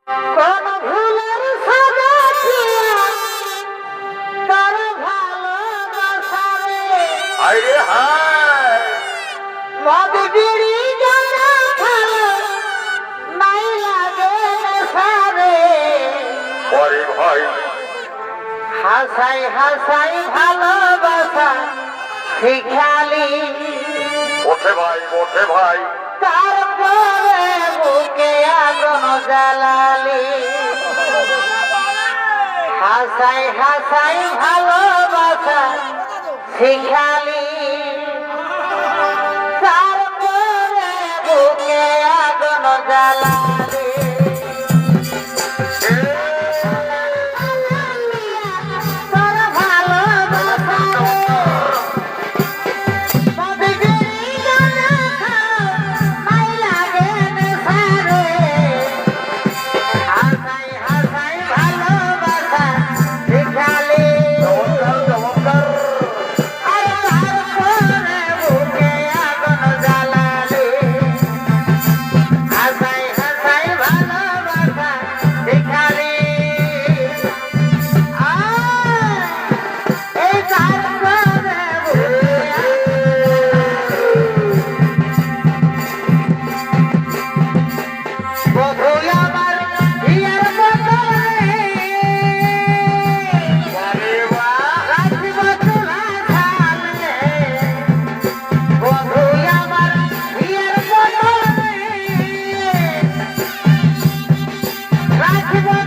কোন ভুলের সাজা দিয়া তার ভালোবাসা রে আরে হায় মদ বিড়ি গাঁজা খালো নাই লাগে নেশারে ওরে ভাই হাসাই হাসাই ভালোবাসা শিখালি ওঠে ভাই তারপরে বুকে আগুন জ্বালালি হাসাই হাসাই ভালোবাসা শিখালি তারপরে বুকে আগুন জ্বালালি তোর ভালোবাসা Let's go!